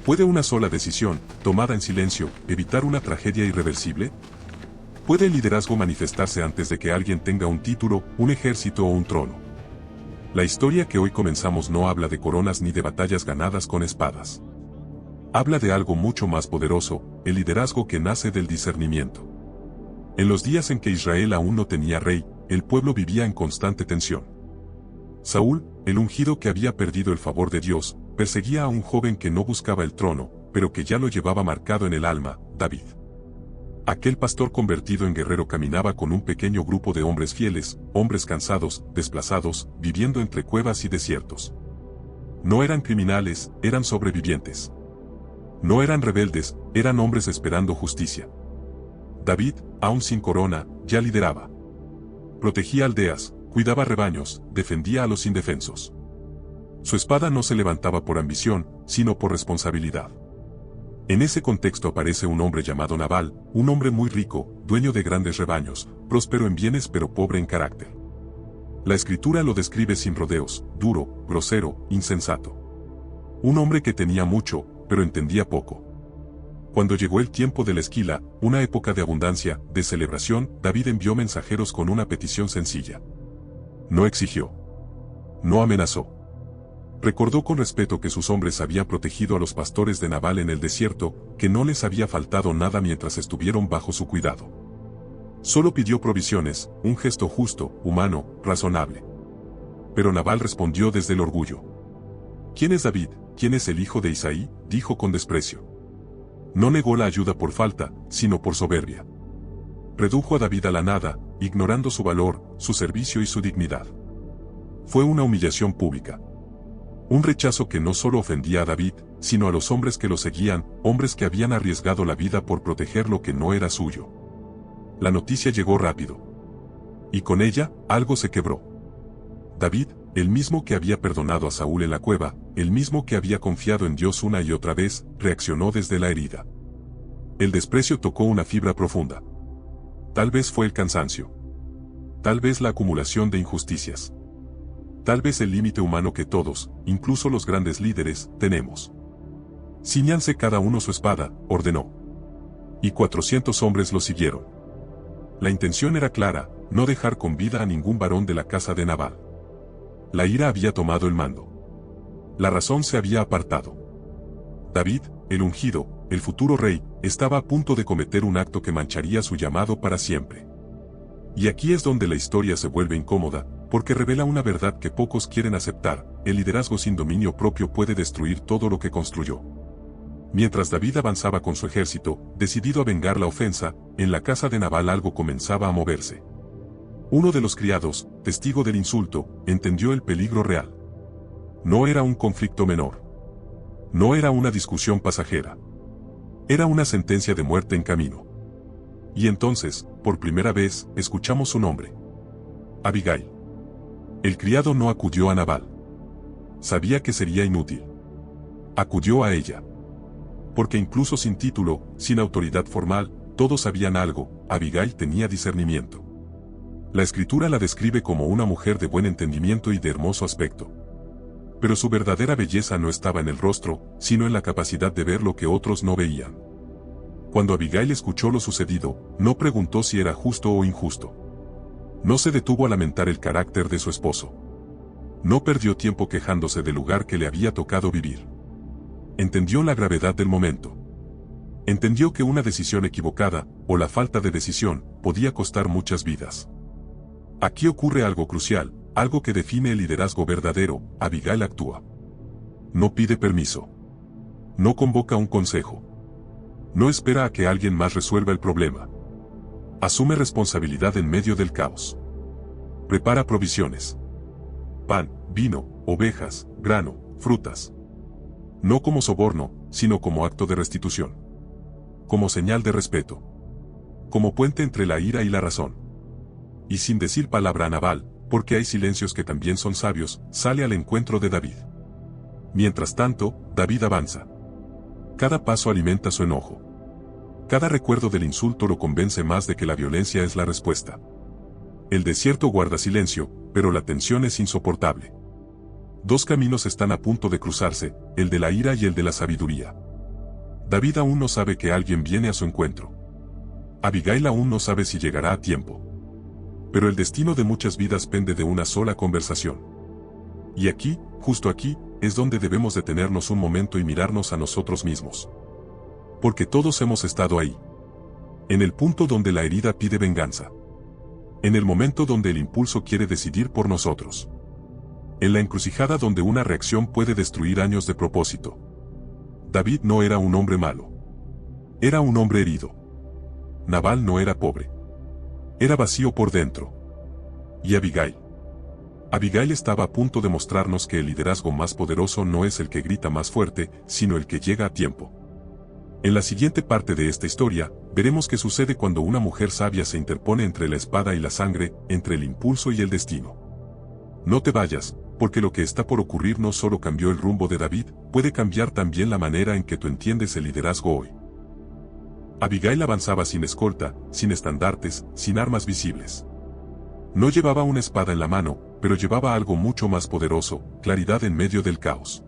¿Puede una sola decisión, tomada en silencio, evitar una tragedia irreversible? ¿Puede el liderazgo manifestarse antes de que alguien tenga un título, un ejército o un trono? La historia que hoy comenzamos no habla de coronas ni de batallas ganadas con espadas. Habla de algo mucho más poderoso, el liderazgo que nace del discernimiento. En los días en que Israel aún no tenía rey, el pueblo vivía en constante tensión. Saúl, el ungido que había perdido el favor de Dios, perseguía a un joven que no buscaba el trono, pero que ya lo llevaba marcado en el alma, David. Aquel pastor convertido en guerrero caminaba con un pequeño grupo de hombres fieles, hombres cansados, desplazados, viviendo entre cuevas y desiertos. No eran criminales, eran sobrevivientes. No eran rebeldes, eran hombres esperando justicia. David, aún sin corona, ya lideraba. Protegía aldeas, cuidaba rebaños, defendía a los indefensos. Su espada no se levantaba por ambición, sino por responsabilidad. En ese contexto aparece un hombre llamado Nabal, un hombre muy rico, dueño de grandes rebaños, próspero en bienes pero pobre en carácter. La escritura lo describe sin rodeos, duro, grosero, insensato. Un hombre que tenía mucho, pero entendía poco. Cuando llegó el tiempo de la esquila, una época de abundancia, de celebración, David envió mensajeros con una petición sencilla. No exigió. No amenazó. Recordó con respeto que sus hombres habían protegido a los pastores de Nabal en el desierto, que no les había faltado nada mientras estuvieron bajo su cuidado. Solo pidió provisiones, un gesto justo, humano, razonable. Pero Nabal respondió desde el orgullo. ¿Quién es David? ¿Quién es el hijo de Isaí?, dijo con desprecio. No negó la ayuda por falta, sino por soberbia. Redujo a David a la nada, ignorando su valor, su servicio y su dignidad. Fue una humillación pública. Un rechazo que no solo ofendía a David, sino a los hombres que lo seguían, hombres que habían arriesgado la vida por proteger lo que no era suyo. La noticia llegó rápido. Y con ella, algo se quebró. David, el mismo que había perdonado a Saúl en la cueva, el mismo que había confiado en Dios una y otra vez, reaccionó desde la herida. El desprecio tocó una fibra profunda. Tal vez fue el cansancio. Tal vez la acumulación de injusticias. Tal vez el límite humano que todos, incluso los grandes líderes, tenemos. Cíñanse cada uno su espada, ordenó. Y 400 hombres lo siguieron. La intención era clara, no dejar con vida a ningún varón de la casa de Nabal. La ira había tomado el mando. La razón se había apartado. David, el ungido, el futuro rey, estaba a punto de cometer un acto que mancharía su llamado para siempre. Y aquí es donde la historia se vuelve incómoda, porque revela una verdad que pocos quieren aceptar: el liderazgo sin dominio propio puede destruir todo lo que construyó. Mientras David avanzaba con su ejército, decidido a vengar la ofensa, en la casa de Nabal algo comenzaba a moverse. Uno de los criados, testigo del insulto, entendió el peligro real. No era un conflicto menor. No era una discusión pasajera. Era una sentencia de muerte en camino. Y entonces, por primera vez, escuchamos su nombre. Abigail. El criado no acudió a Nabal. Sabía que sería inútil. Acudió a ella. Porque incluso sin título, sin autoridad formal, todos sabían algo: Abigail tenía discernimiento. La escritura la describe como una mujer de buen entendimiento y de hermoso aspecto. Pero su verdadera belleza no estaba en el rostro, sino en la capacidad de ver lo que otros no veían. Cuando Abigail escuchó lo sucedido, no preguntó si era justo o injusto. No se detuvo a lamentar el carácter de su esposo. No perdió tiempo quejándose del lugar que le había tocado vivir. Entendió la gravedad del momento. Entendió que una decisión equivocada, o la falta de decisión, podía costar muchas vidas. Aquí ocurre algo crucial, algo que define el liderazgo verdadero: Abigail actúa. No pide permiso. No convoca un consejo. No espera a que alguien más resuelva el problema. Asume responsabilidad en medio del caos. Prepara provisiones. Pan, vino, ovejas, grano, frutas. No como soborno, sino como acto de restitución. Como señal de respeto. Como puente entre la ira y la razón. Y sin decir palabra a Nabal, porque hay silencios que también son sabios, sale al encuentro de David. Mientras tanto, David avanza. Cada paso alimenta su enojo. Cada recuerdo del insulto lo convence más de que la violencia es la respuesta. El desierto guarda silencio, pero la tensión es insoportable. Dos caminos están a punto de cruzarse, el de la ira y el de la sabiduría. David aún no sabe que alguien viene a su encuentro. Abigail aún no sabe si llegará a tiempo. Pero el destino de muchas vidas pende de una sola conversación. Y aquí, justo aquí, es donde debemos detenernos un momento y mirarnos a nosotros mismos. Porque todos hemos estado ahí. En el punto donde la herida pide venganza. En el momento donde el impulso quiere decidir por nosotros. En la encrucijada donde una reacción puede destruir años de propósito. David no era un hombre malo. Era un hombre herido. Nabal no era pobre. Era vacío por dentro. Y Abigail. Abigail estaba a punto de mostrarnos que el liderazgo más poderoso no es el que grita más fuerte, sino el que llega a tiempo. En la siguiente parte de esta historia, veremos qué sucede cuando una mujer sabia se interpone entre la espada y la sangre, entre el impulso y el destino. No te vayas, porque lo que está por ocurrir no solo cambió el rumbo de David, puede cambiar también la manera en que tú entiendes el liderazgo hoy. Abigail avanzaba sin escolta, sin estandartes, sin armas visibles. No llevaba una espada en la mano, pero llevaba algo mucho más poderoso, claridad en medio del caos.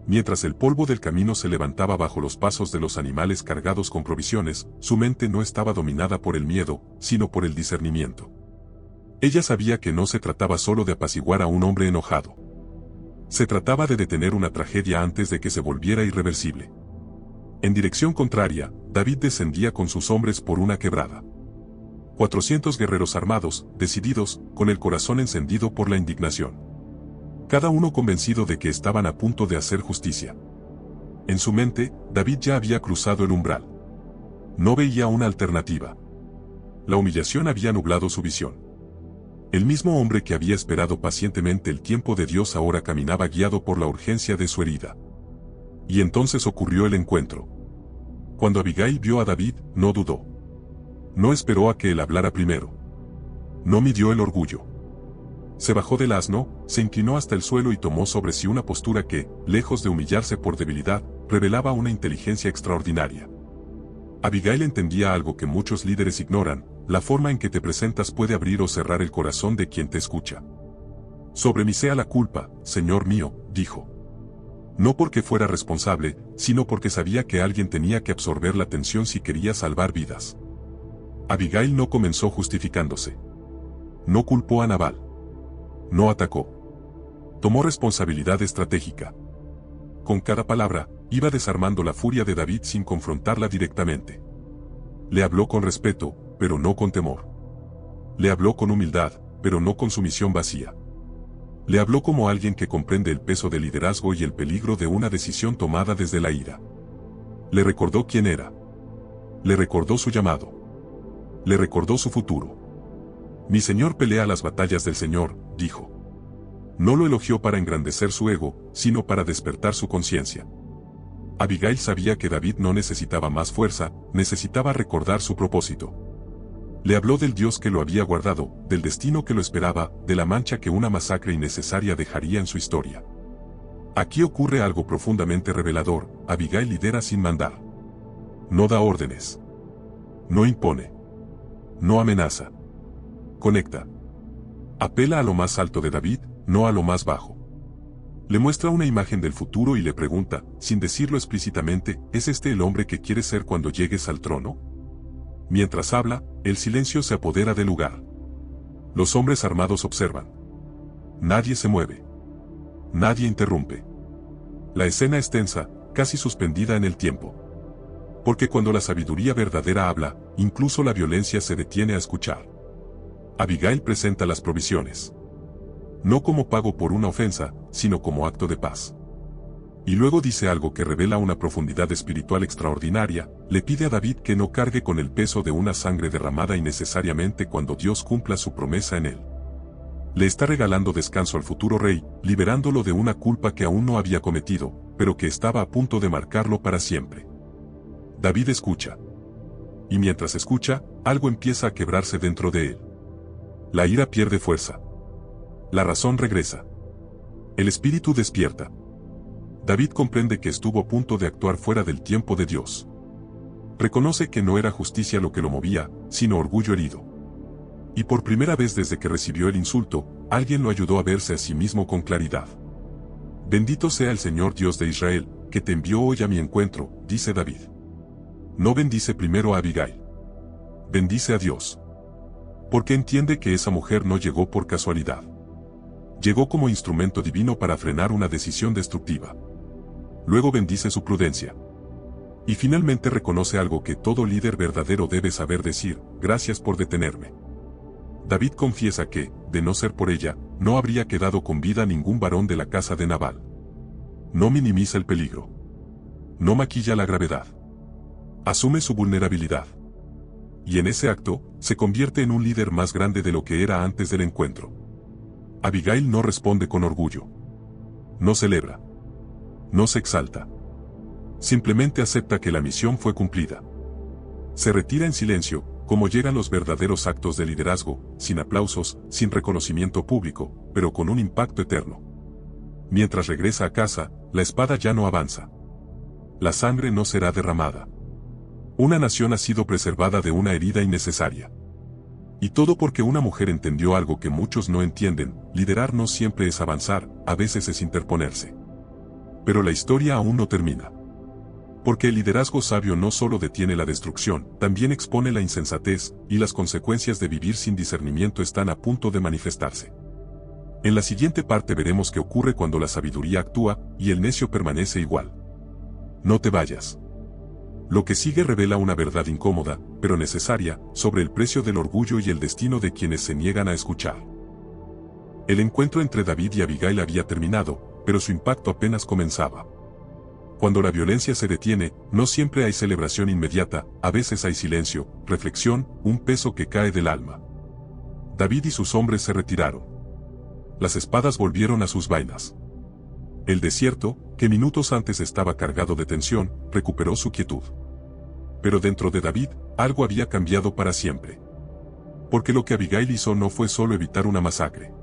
Mientras el polvo del camino se levantaba bajo los pasos de los animales cargados con provisiones, su mente no estaba dominada por el miedo, sino por el discernimiento. Ella sabía que no se trataba solo de apaciguar a un hombre enojado. Se trataba de detener una tragedia antes de que se volviera irreversible. En dirección contraria, David descendía con sus hombres por una quebrada. 400 guerreros armados, decididos, con el corazón encendido por la indignación. Cada uno convencido de que estaban a punto de hacer justicia. En su mente, David ya había cruzado el umbral. No veía una alternativa. La humillación había nublado su visión. El mismo hombre que había esperado pacientemente el tiempo de Dios ahora caminaba guiado por la urgencia de su herida. Y entonces ocurrió el encuentro. Cuando Abigail vio a David, no dudó. No esperó a que él hablara primero. No midió el orgullo. Se bajó del asno, se inclinó hasta el suelo y tomó sobre sí una postura que, lejos de humillarse por debilidad, revelaba una inteligencia extraordinaria. Abigail entendía algo que muchos líderes ignoran: la forma en que te presentas puede abrir o cerrar el corazón de quien te escucha. Sobre mí sea la culpa, Señor mío, dijo. No porque fuera responsable, sino porque sabía que alguien tenía que absorber la tensión si quería salvar vidas. Abigail no comenzó justificándose. No culpó a Nabal. No atacó. Tomó responsabilidad estratégica. Con cada palabra, iba desarmando la furia de David sin confrontarla directamente. Le habló con respeto, pero no con temor. Le habló con humildad, pero no con sumisión vacía. Le habló como alguien que comprende el peso del liderazgo y el peligro de una decisión tomada desde la ira. Le recordó quién era. Le recordó su llamado. Le recordó su futuro. Mi Señor pelea las batallas del Señor, dijo. No lo elogió para engrandecer su ego, sino para despertar su conciencia. Abigail sabía que David no necesitaba más fuerza, necesitaba recordar su propósito. Le habló del Dios que lo había guardado, del destino que lo esperaba, de la mancha que una masacre innecesaria dejaría en su historia. Aquí ocurre algo profundamente revelador: Abigail lidera sin mandar. No da órdenes. No impone. No amenaza. Conecta. Apela a lo más alto de David, no a lo más bajo. Le muestra una imagen del futuro y le pregunta, sin decirlo explícitamente: ¿es este el hombre que quieres ser cuando llegues al trono? Mientras habla, el silencio se apodera del lugar. Los hombres armados observan. Nadie se mueve. Nadie interrumpe. La escena es tensa, casi suspendida en el tiempo. Porque cuando la sabiduría verdadera habla, incluso la violencia se detiene a escuchar. Abigail presenta las provisiones. No como pago por una ofensa, sino como acto de paz. Y luego dice algo que revela una profundidad espiritual extraordinaria: le pide a David que no cargue con el peso de una sangre derramada innecesariamente cuando Dios cumpla su promesa en él. Le está regalando descanso al futuro rey, liberándolo de una culpa que aún no había cometido, pero que estaba a punto de marcarlo para siempre. David escucha. Y mientras escucha, algo empieza a quebrarse dentro de él. La ira pierde fuerza. La razón regresa. El espíritu despierta. David comprende que estuvo a punto de actuar fuera del tiempo de Dios. Reconoce que no era justicia lo que lo movía, sino orgullo herido. Y por primera vez desde que recibió el insulto, alguien lo ayudó a verse a sí mismo con claridad. Bendito sea el Señor Dios de Israel, que te envió hoy a mi encuentro, dice David. No bendice primero a Abigail. Bendice a Dios. Porque entiende que esa mujer no llegó por casualidad. Llegó como instrumento divino para frenar una decisión destructiva. Luego bendice su prudencia. Y finalmente reconoce algo que todo líder verdadero debe saber decir: gracias por detenerme. David confiesa que, de no ser por ella, no habría quedado con vida ningún varón de la casa de Nabal. No minimiza el peligro. No maquilla la gravedad. Asume su vulnerabilidad. Y en ese acto, se convierte en un líder más grande de lo que era antes del encuentro. Abigail no responde con orgullo. No celebra. No se exalta. Simplemente acepta que la misión fue cumplida. Se retira en silencio, como llegan los verdaderos actos de liderazgo, sin aplausos, sin reconocimiento público, pero con un impacto eterno. Mientras regresa a casa, la espada ya no avanza. La sangre no será derramada. Una nación ha sido preservada de una herida innecesaria. Y todo porque una mujer entendió algo que muchos no entienden: liderar no siempre es avanzar, a veces es interponerse. Pero la historia aún no termina. Porque el liderazgo sabio no solo detiene la destrucción, también expone la insensatez, y las consecuencias de vivir sin discernimiento están a punto de manifestarse. En la siguiente parte veremos qué ocurre cuando la sabiduría actúa, y el necio permanece igual. No te vayas. Lo que sigue revela una verdad incómoda, pero necesaria, sobre el precio del orgullo y el destino de quienes se niegan a escuchar. El encuentro entre David y Abigail había terminado, pero su impacto apenas comenzaba. Cuando la violencia se detiene, no siempre hay celebración inmediata, a veces hay silencio, reflexión, un peso que cae del alma. David y sus hombres se retiraron. Las espadas volvieron a sus vainas. El desierto, que minutos antes estaba cargado de tensión, recuperó su quietud. Pero dentro de David, algo había cambiado para siempre. Porque lo que Abigail hizo no fue solo evitar una masacre.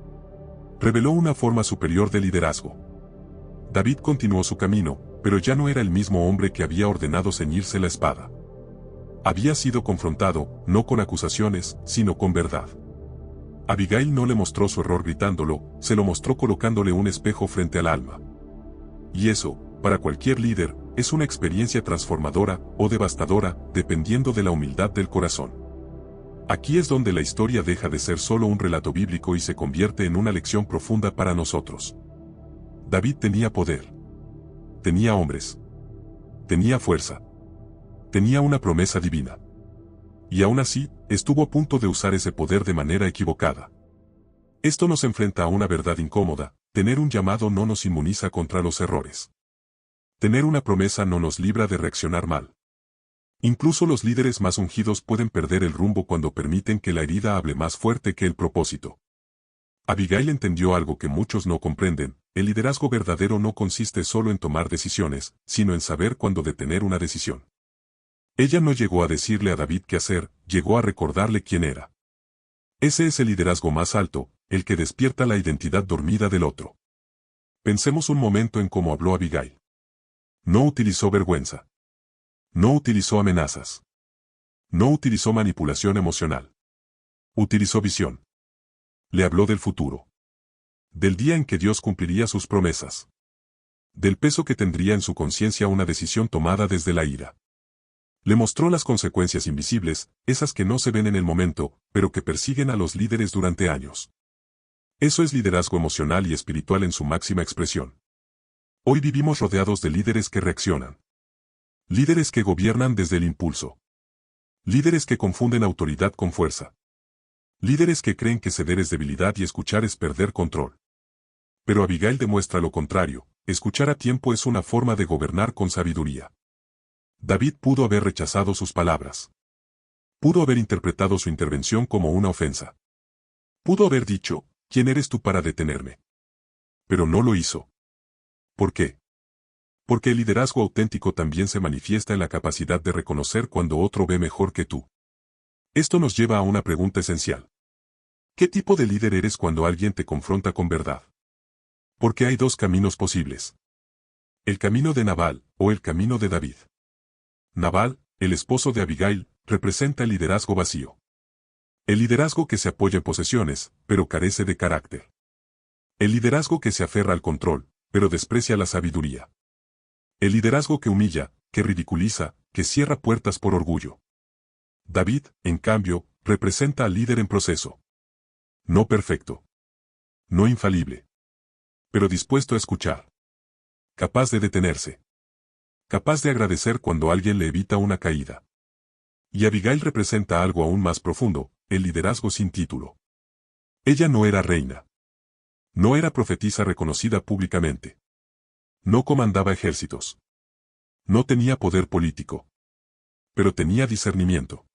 Reveló una forma superior de liderazgo. David continuó su camino, pero ya no era el mismo hombre que había ordenado ceñirse la espada. Había sido confrontado, no con acusaciones, sino con verdad. Abigail no le mostró su error gritándolo, se lo mostró colocándole un espejo frente al alma. Y eso, para cualquier líder, es una experiencia transformadora o devastadora, dependiendo de la humildad del corazón. Aquí es donde la historia deja de ser solo un relato bíblico y se convierte en una lección profunda para nosotros. David tenía poder. Tenía hombres. Tenía fuerza. Tenía una promesa divina. Y aún así, estuvo a punto de usar ese poder de manera equivocada. Esto nos enfrenta a una verdad incómoda: tener un llamado no nos inmuniza contra los errores. Tener una promesa no nos libra de reaccionar mal. Incluso los líderes más ungidos pueden perder el rumbo cuando permiten que la herida hable más fuerte que el propósito. Abigail entendió algo que muchos no comprenden: el liderazgo verdadero no consiste solo en tomar decisiones, sino en saber cuándo detener una decisión. Ella no llegó a decirle a David qué hacer, llegó a recordarle quién era. Ese es el liderazgo más alto, el que despierta la identidad dormida del otro. Pensemos un momento en cómo habló Abigail. No utilizó vergüenza. No utilizó amenazas. No utilizó manipulación emocional. Utilizó visión. Le habló del futuro. Del día en que Dios cumpliría sus promesas. Del peso que tendría en su conciencia una decisión tomada desde la ira. Le mostró las consecuencias invisibles, esas que no se ven en el momento, pero que persiguen a los líderes durante años. Eso es liderazgo emocional y espiritual en su máxima expresión. Hoy vivimos rodeados de líderes que reaccionan. Líderes que gobiernan desde el impulso. Líderes que confunden autoridad con fuerza. Líderes que creen que ceder es debilidad y escuchar es perder control. Pero Abigail demuestra lo contrario: escuchar a tiempo es una forma de gobernar con sabiduría. David pudo haber rechazado sus palabras. Pudo haber interpretado su intervención como una ofensa. Pudo haber dicho: ¿quién eres tú para detenerme? Pero no lo hizo. ¿Por qué? Porque el liderazgo auténtico también se manifiesta en la capacidad de reconocer cuando otro ve mejor que tú. Esto nos lleva a una pregunta esencial. ¿Qué tipo de líder eres cuando alguien te confronta con verdad? Porque hay dos caminos posibles. El camino de Nabal, o el camino de David. Nabal, el esposo de Abigail, representa el liderazgo vacío. El liderazgo que se apoya en posesiones, pero carece de carácter. El liderazgo que se aferra al control, pero desprecia la sabiduría. El liderazgo que humilla, que ridiculiza, que cierra puertas por orgullo. David, en cambio, representa al líder en proceso. No perfecto. No infalible. Pero dispuesto a escuchar. Capaz de detenerse. Capaz de agradecer cuando alguien le evita una caída. Y Abigail representa algo aún más profundo, el liderazgo sin título. Ella no era reina. No era profetisa reconocida públicamente. No comandaba ejércitos. No tenía poder político. Pero tenía discernimiento.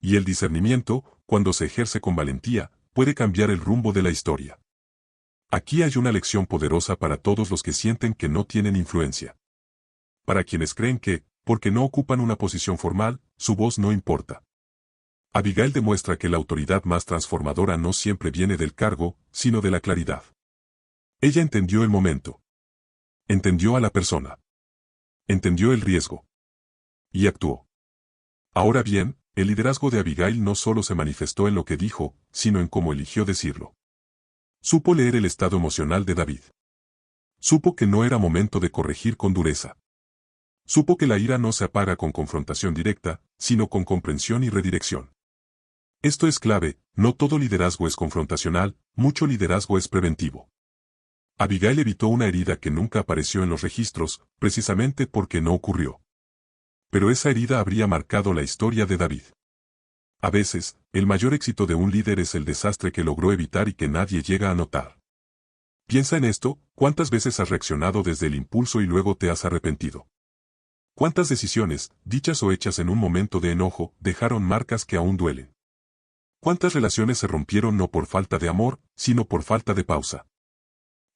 Y el discernimiento, cuando se ejerce con valentía, puede cambiar el rumbo de la historia. Aquí hay una lección poderosa para todos los que sienten que no tienen influencia. Para quienes creen que, porque no ocupan una posición formal, su voz no importa. Abigail demuestra que la autoridad más transformadora no siempre viene del cargo, sino de la claridad. Ella entendió el momento. Entendió a la persona. Entendió el riesgo. Y actuó. Ahora bien, el liderazgo de Abigail no solo se manifestó en lo que dijo, sino en cómo eligió decirlo. Supo leer el estado emocional de David. Supo que no era momento de corregir con dureza. Supo que la ira no se apaga con confrontación directa, sino con comprensión y redirección. Esto es clave, no todo liderazgo es confrontacional, mucho liderazgo es preventivo. Abigail evitó una herida que nunca apareció en los registros, precisamente porque no ocurrió. Pero esa herida habría marcado la historia de David. A veces, el mayor éxito de un líder es el desastre que logró evitar y que nadie llega a notar. Piensa en esto, ¿cuántas veces has reaccionado desde el impulso y luego te has arrepentido? ¿Cuántas decisiones, dichas o hechas en un momento de enojo, dejaron marcas que aún duelen? ¿Cuántas relaciones se rompieron no por falta de amor, sino por falta de pausa?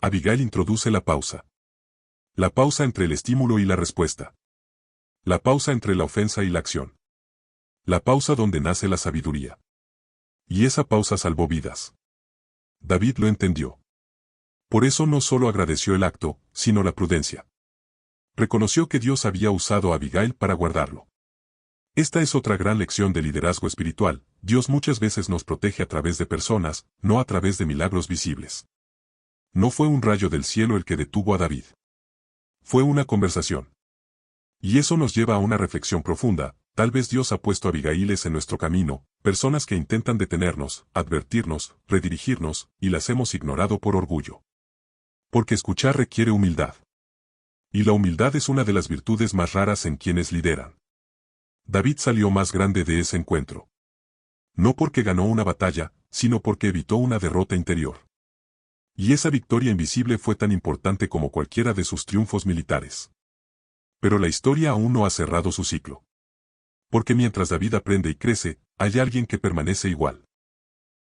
Abigail introduce la pausa. La pausa entre el estímulo y la respuesta. La pausa entre la ofensa y la acción. La pausa donde nace la sabiduría. Y esa pausa salvó vidas. David lo entendió. Por eso no solo agradeció el acto, sino la prudencia. Reconoció que Dios había usado a Abigail para guardarlo. Esta es otra gran lección de liderazgo espiritual. Dios muchas veces nos protege a través de personas, no a través de milagros visibles. No fue un rayo del cielo el que detuvo a David. Fue una conversación. Y eso nos lleva a una reflexión profunda. Tal vez Dios ha puesto Abigailes en nuestro camino, personas que intentan detenernos, advertirnos, redirigirnos, y las hemos ignorado por orgullo. Porque escuchar requiere humildad. Y la humildad es una de las virtudes más raras en quienes lideran. David salió más grande de ese encuentro. No porque ganó una batalla, sino porque evitó una derrota interior. Y esa victoria invisible fue tan importante como cualquiera de sus triunfos militares. Pero la historia aún no ha cerrado su ciclo. Porque mientras David aprende y crece, hay alguien que permanece igual.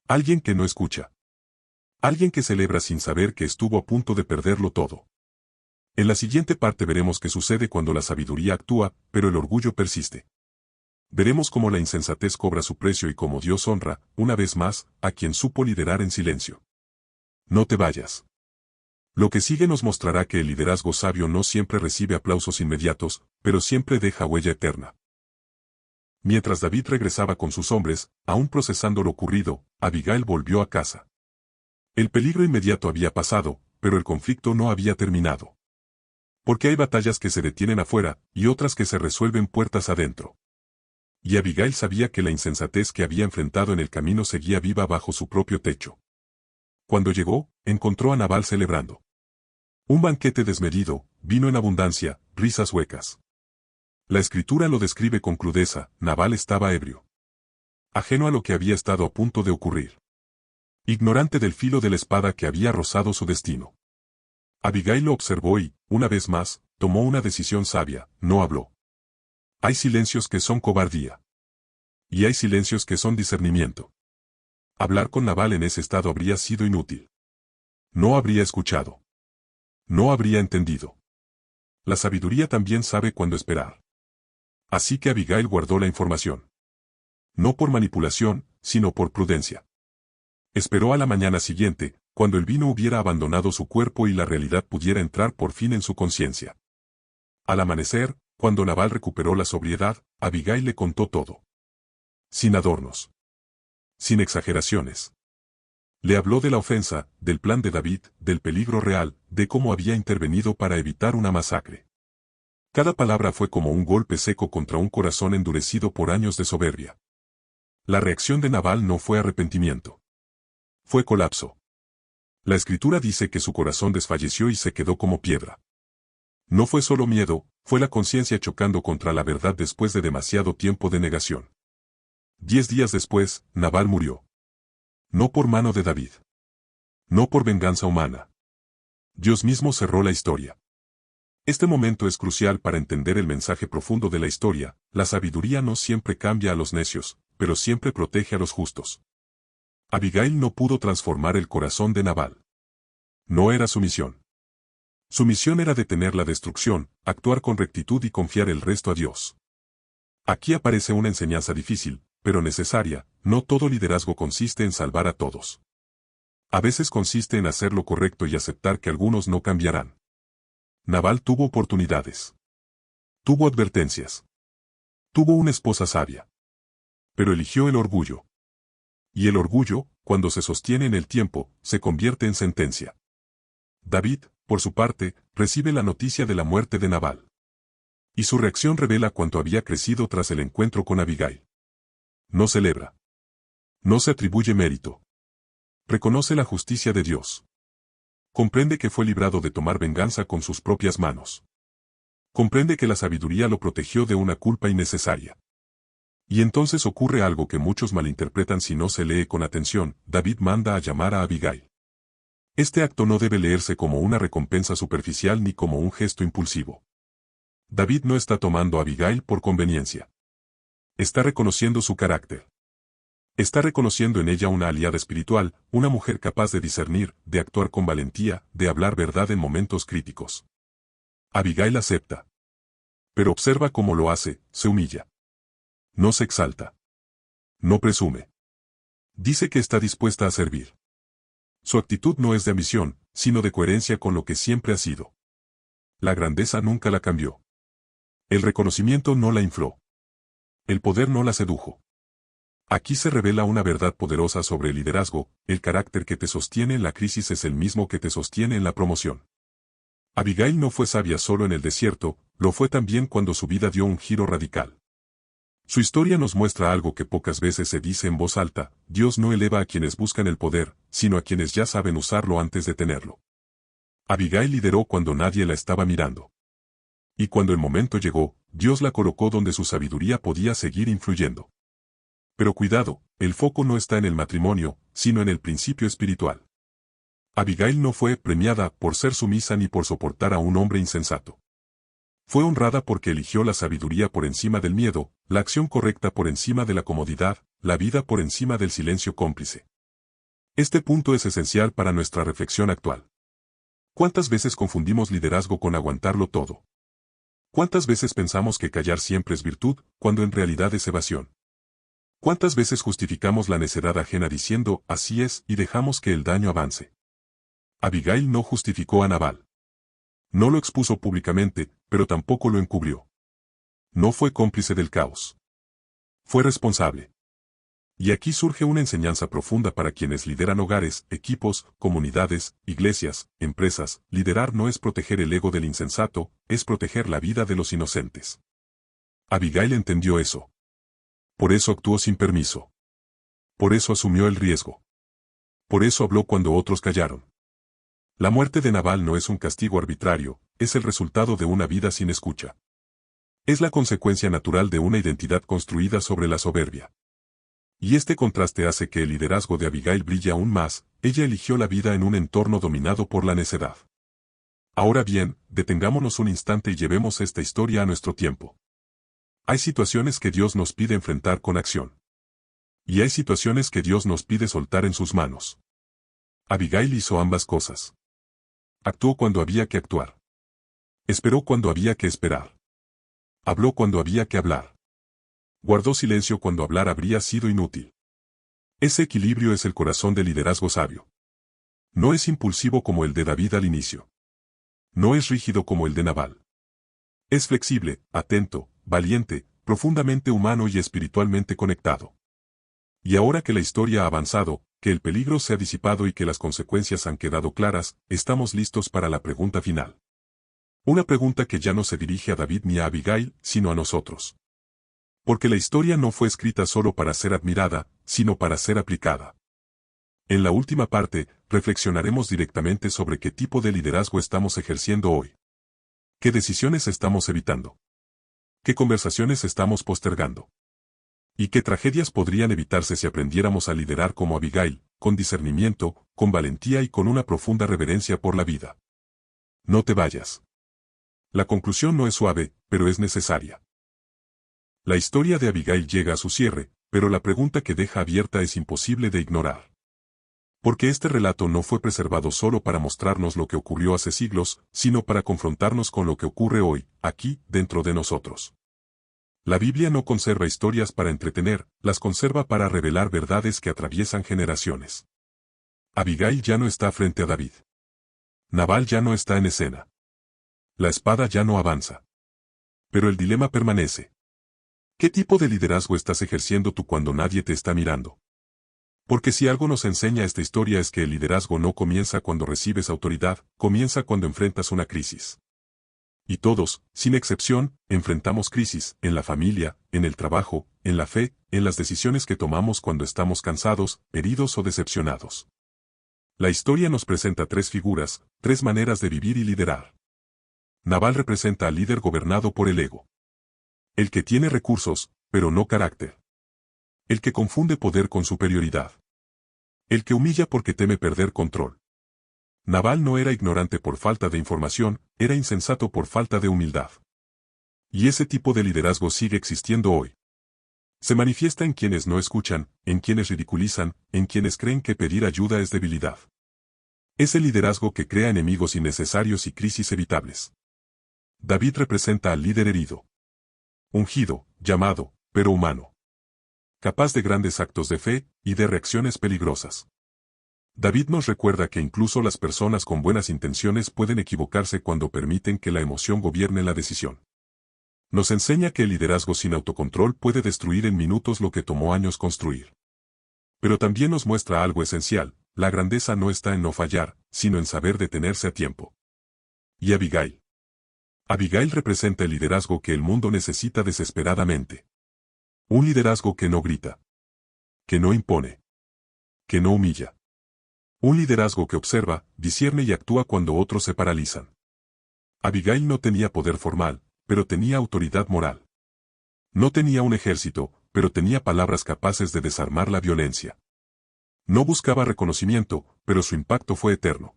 Alguien que no escucha. Alguien que celebra sin saber que estuvo a punto de perderlo todo. En la siguiente parte veremos qué sucede cuando la sabiduría actúa, pero el orgullo persiste. Veremos cómo la insensatez cobra su precio y cómo Dios honra, una vez más, a quien supo liderar en silencio. No te vayas. Lo que sigue nos mostrará que el liderazgo sabio no siempre recibe aplausos inmediatos, pero siempre deja huella eterna. Mientras David regresaba con sus hombres, aún procesando lo ocurrido, Abigail volvió a casa. El peligro inmediato había pasado, pero el conflicto no había terminado. Porque hay batallas que se detienen afuera, y otras que se resuelven puertas adentro. Y Abigail sabía que la insensatez que había enfrentado en el camino seguía viva bajo su propio techo. Cuando llegó, encontró a Nabal celebrando. Un banquete desmedido, vino en abundancia, risas huecas. La escritura lo describe con crudeza, Nabal estaba ebrio. Ajeno a lo que había estado a punto de ocurrir. Ignorante del filo de la espada que había rozado su destino. Abigail lo observó y, una vez más, tomó una decisión sabia, no habló. Hay silencios que son cobardía. Y hay silencios que son discernimiento. Hablar con Nabal en ese estado habría sido inútil. No habría escuchado. No habría entendido. La sabiduría también sabe cuándo esperar. Así que Abigail guardó la información. No por manipulación, sino por prudencia. Esperó a la mañana siguiente, cuando el vino hubiera abandonado su cuerpo y la realidad pudiera entrar por fin en su conciencia. Al amanecer, cuando Nabal recuperó la sobriedad, Abigail le contó todo. Sin adornos. Sin exageraciones. Le habló de la ofensa, del plan de David, del peligro real, de cómo había intervenido para evitar una masacre. Cada palabra fue como un golpe seco contra un corazón endurecido por años de soberbia. La reacción de Nabal no fue arrepentimiento. Fue colapso. La escritura dice que su corazón desfalleció y se quedó como piedra. No fue solo miedo, fue la conciencia chocando contra la verdad después de demasiado tiempo de negación. 10 días después, Nabal murió. No por mano de David. No por venganza humana. Dios mismo cerró la historia. Este momento es crucial para entender el mensaje profundo de la historia. La sabiduría no siempre cambia a los necios, pero siempre protege a los justos. Abigail no pudo transformar el corazón de Nabal. No era su misión. Su misión era detener la destrucción, actuar con rectitud y confiar el resto a Dios. Aquí aparece una enseñanza difícil, pero necesaria. No todo liderazgo consiste en salvar a todos. A veces consiste en hacer lo correcto y aceptar que algunos no cambiarán. Nabal tuvo oportunidades. Tuvo advertencias. Tuvo una esposa sabia. Pero eligió el orgullo. Y el orgullo, cuando se sostiene en el tiempo, se convierte en sentencia. David, por su parte, recibe la noticia de la muerte de Nabal. Y su reacción revela cuánto había crecido tras el encuentro con Abigail. No celebra. No se atribuye mérito. Reconoce la justicia de Dios. Comprende que fue librado de tomar venganza con sus propias manos. Comprende que la sabiduría lo protegió de una culpa innecesaria. Y entonces ocurre algo que muchos malinterpretan si no se lee con atención. David manda a llamar a Abigail. Este acto no debe leerse como una recompensa superficial ni como un gesto impulsivo. David no está tomando a Abigail por conveniencia. Está reconociendo su carácter. Está reconociendo en ella una aliada espiritual, una mujer capaz de discernir, de actuar con valentía, de hablar verdad en momentos críticos. Abigail acepta. Pero observa cómo lo hace, se humilla. No se exalta. No presume. Dice que está dispuesta a servir. Su actitud no es de ambición, sino de coherencia con lo que siempre ha sido. La grandeza nunca la cambió. El reconocimiento no la infló. El poder no la sedujo. Aquí se revela una verdad poderosa sobre el liderazgo. El carácter que te sostiene en la crisis es el mismo que te sostiene en la promoción. Abigail no fue sabia solo en el desierto, lo fue también cuando su vida dio un giro radical. Su historia nos muestra algo que pocas veces se dice en voz alta: Dios no eleva a quienes buscan el poder, sino a quienes ya saben usarlo antes de tenerlo. Abigail lideró cuando nadie la estaba mirando. Y cuando el momento llegó, Dios la colocó donde su sabiduría podía seguir influyendo. Pero cuidado, el foco no está en el matrimonio, sino en el principio espiritual. Abigail no fue premiada por ser sumisa ni por soportar a un hombre insensato. Fue honrada porque eligió la sabiduría por encima del miedo, la acción correcta por encima de la comodidad, la vida por encima del silencio cómplice. Este punto es esencial para nuestra reflexión actual. ¿Cuántas veces confundimos liderazgo con aguantarlo todo? ¿Cuántas veces pensamos que callar siempre es virtud, cuando en realidad es evasión? ¿Cuántas veces justificamos la necedad ajena diciendo, así es, y dejamos que el daño avance? Abigail no justificó a Nabal. No lo expuso públicamente, pero tampoco lo encubrió. No fue cómplice del caos. Fue responsable. Y aquí surge una enseñanza profunda para quienes lideran hogares, equipos, comunidades, iglesias, empresas. Liderar no es proteger el ego del insensato, es proteger la vida de los inocentes. Abigail entendió eso. Por eso actuó sin permiso. Por eso asumió el riesgo. Por eso habló cuando otros callaron. La muerte de Nabal no es un castigo arbitrario, es el resultado de una vida sin escucha. Es la consecuencia natural de una identidad construida sobre la soberbia. Y este contraste hace que el liderazgo de Abigail brille aún más. Ella eligió la vida en un entorno dominado por la necedad. Ahora bien, detengámonos un instante y llevemos esta historia a nuestro tiempo. Hay situaciones que Dios nos pide enfrentar con acción. Y hay situaciones que Dios nos pide soltar en sus manos. Abigail hizo ambas cosas. Actuó cuando había que actuar. Esperó cuando había que esperar. Habló cuando había que hablar. Guardó silencio cuando hablar habría sido inútil. Ese equilibrio es el corazón del liderazgo sabio. No es impulsivo como el de David al inicio. No es rígido como el de Nabal. Es flexible, atento, valiente, profundamente humano y espiritualmente conectado. Y ahora que la historia ha avanzado, que el peligro se ha disipado y que las consecuencias han quedado claras, estamos listos para la pregunta final. Una pregunta que ya no se dirige a David ni a Abigail, sino a nosotros. Porque la historia no fue escrita solo para ser admirada, sino para ser aplicada. En la última parte, reflexionaremos directamente sobre qué tipo de liderazgo estamos ejerciendo hoy. ¿Qué decisiones estamos evitando? ¿Qué conversaciones estamos postergando? ¿Y qué tragedias podrían evitarse si aprendiéramos a liderar como Abigail, con discernimiento, con valentía y con una profunda reverencia por la vida? No te vayas. La conclusión no es suave, pero es necesaria. La historia de Abigail llega a su cierre, pero la pregunta que deja abierta es imposible de ignorar. Porque este relato no fue preservado solo para mostrarnos lo que ocurrió hace siglos, sino para confrontarnos con lo que ocurre hoy, aquí, dentro de nosotros. La Biblia no conserva historias para entretener, las conserva para revelar verdades que atraviesan generaciones. Abigail ya no está frente a David. Nabal ya no está en escena. La espada ya no avanza. Pero el dilema permanece. ¿Qué tipo de liderazgo estás ejerciendo tú cuando nadie te está mirando? Porque si algo nos enseña esta historia es que el liderazgo no comienza cuando recibes autoridad, comienza cuando enfrentas una crisis. Y todos, sin excepción, enfrentamos crisis, en la familia, en el trabajo, en la fe, en las decisiones que tomamos cuando estamos cansados, heridos o decepcionados. La historia nos presenta tres figuras, tres maneras de vivir y liderar. Nabal representa al líder gobernado por el ego. El que tiene recursos, pero no carácter. El que confunde poder con superioridad. El que humilla porque teme perder control. Nabal no era ignorante por falta de información, era insensato por falta de humildad. Y ese tipo de liderazgo sigue existiendo hoy. Se manifiesta en quienes no escuchan, en quienes ridiculizan, en quienes creen que pedir ayuda es debilidad. Es el liderazgo que crea enemigos innecesarios y crisis evitables. David representa al líder herido. Ungido, llamado, pero humano. Capaz de grandes actos de fe y de reacciones peligrosas. David nos recuerda que incluso las personas con buenas intenciones pueden equivocarse cuando permiten que la emoción gobierne la decisión. Nos enseña que el liderazgo sin autocontrol puede destruir en minutos lo que tomó años construir. Pero también nos muestra algo esencial, la grandeza no está en no fallar, sino en saber detenerse a tiempo. ¿Y Abigail? Abigail representa el liderazgo que el mundo necesita desesperadamente. Un liderazgo que no grita. Que no impone. Que no humilla. Un liderazgo que observa, discierne y actúa cuando otros se paralizan. Abigail no tenía poder formal, pero tenía autoridad moral. No tenía un ejército, pero tenía palabras capaces de desarmar la violencia. No buscaba reconocimiento, pero su impacto fue eterno.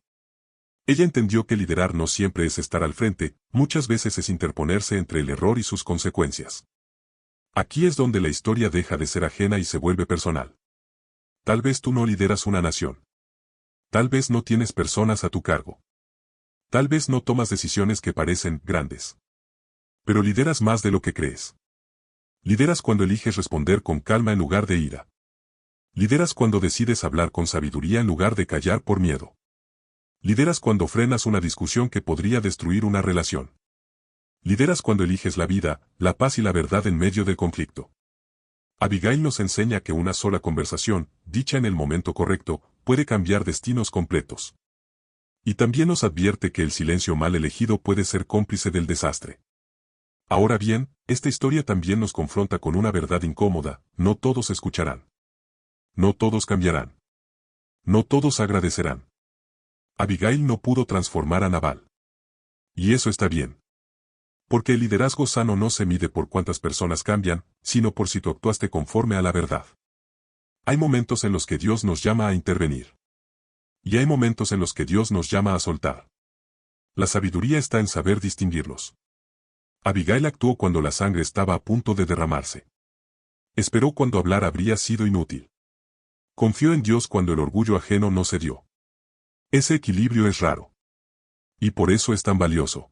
Ella entendió que liderar no siempre es estar al frente, muchas veces es interponerse entre el error y sus consecuencias. Aquí es donde la historia deja de ser ajena y se vuelve personal. Tal vez tú no lideras una nación. Tal vez no tienes personas a tu cargo. Tal vez no tomas decisiones que parecen grandes. Pero lideras más de lo que crees. Lideras cuando eliges responder con calma en lugar de ira. Lideras cuando decides hablar con sabiduría en lugar de callar por miedo. Lideras cuando frenas una discusión que podría destruir una relación. Lideras cuando eliges la vida, la paz y la verdad en medio del conflicto. Abigail nos enseña que una sola conversación, dicha en el momento correcto, puede cambiar destinos completos. Y también nos advierte que el silencio mal elegido puede ser cómplice del desastre. Ahora bien, esta historia también nos confronta con una verdad incómoda: no todos escucharán. No todos cambiarán. No todos agradecerán. Abigail no pudo transformar a Nabal. Y eso está bien. Porque el liderazgo sano no se mide por cuántas personas cambian, sino por si tú actuaste conforme a la verdad. Hay momentos en los que Dios nos llama a intervenir. Y hay momentos en los que Dios nos llama a soltar. La sabiduría está en saber distinguirlos. Abigail actuó cuando la sangre estaba a punto de derramarse. Esperó cuando hablar habría sido inútil. Confió en Dios cuando el orgullo ajeno no cedió. Ese equilibrio es raro. Y por eso es tan valioso.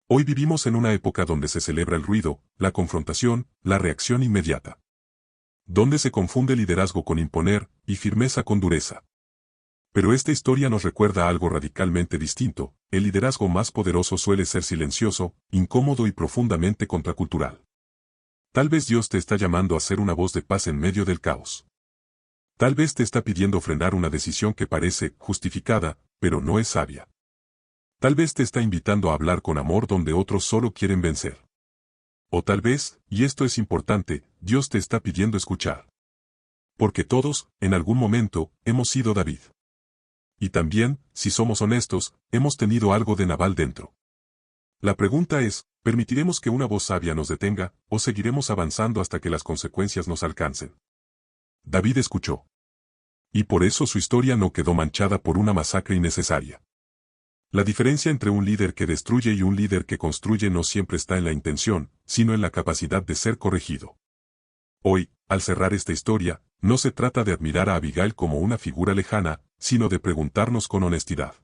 Hoy vivimos en una época donde se celebra el ruido, la confrontación, la reacción inmediata. Donde se confunde liderazgo con imponer, y firmeza con dureza. Pero esta historia nos recuerda algo radicalmente distinto: el liderazgo más poderoso suele ser silencioso, incómodo y profundamente contracultural. Tal vez Dios te está llamando a ser una voz de paz en medio del caos. Tal vez te está pidiendo frenar una decisión que parece justificada, pero no es sabia. Tal vez te está invitando a hablar con amor donde otros solo quieren vencer. O tal vez, y esto es importante, Dios te está pidiendo escuchar. Porque todos, en algún momento, hemos sido David. Y también, si somos honestos, hemos tenido algo de Nabal dentro. La pregunta es, ¿permitiremos que una voz sabia nos detenga, o seguiremos avanzando hasta que las consecuencias nos alcancen? David escuchó. Y por eso su historia no quedó manchada por una masacre innecesaria. La diferencia entre un líder que destruye y un líder que construye no siempre está en la intención, sino en la capacidad de ser corregido. Hoy, al cerrar esta historia, no se trata de admirar a Abigail como una figura lejana, sino de preguntarnos con honestidad.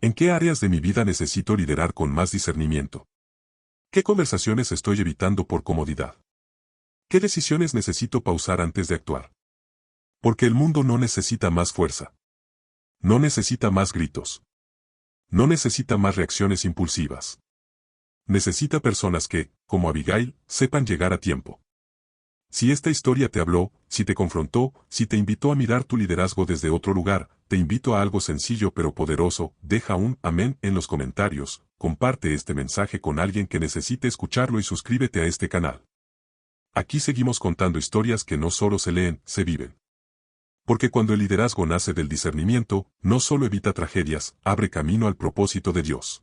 ¿En qué áreas de mi vida necesito liderar con más discernimiento? ¿Qué conversaciones estoy evitando por comodidad? ¿Qué decisiones necesito pausar antes de actuar? Porque el mundo no necesita más fuerza. No necesita más gritos. No necesita más reacciones impulsivas. Necesita personas que, como Abigail, sepan llegar a tiempo. Si esta historia te habló, si te confrontó, si te invitó a mirar tu liderazgo desde otro lugar, te invito a algo sencillo pero poderoso, deja un amén en los comentarios, comparte este mensaje con alguien que necesite escucharlo y suscríbete a este canal. Aquí seguimos contando historias que no solo se leen, se viven. Porque cuando el liderazgo nace del discernimiento, no solo evita tragedias, abre camino al propósito de Dios.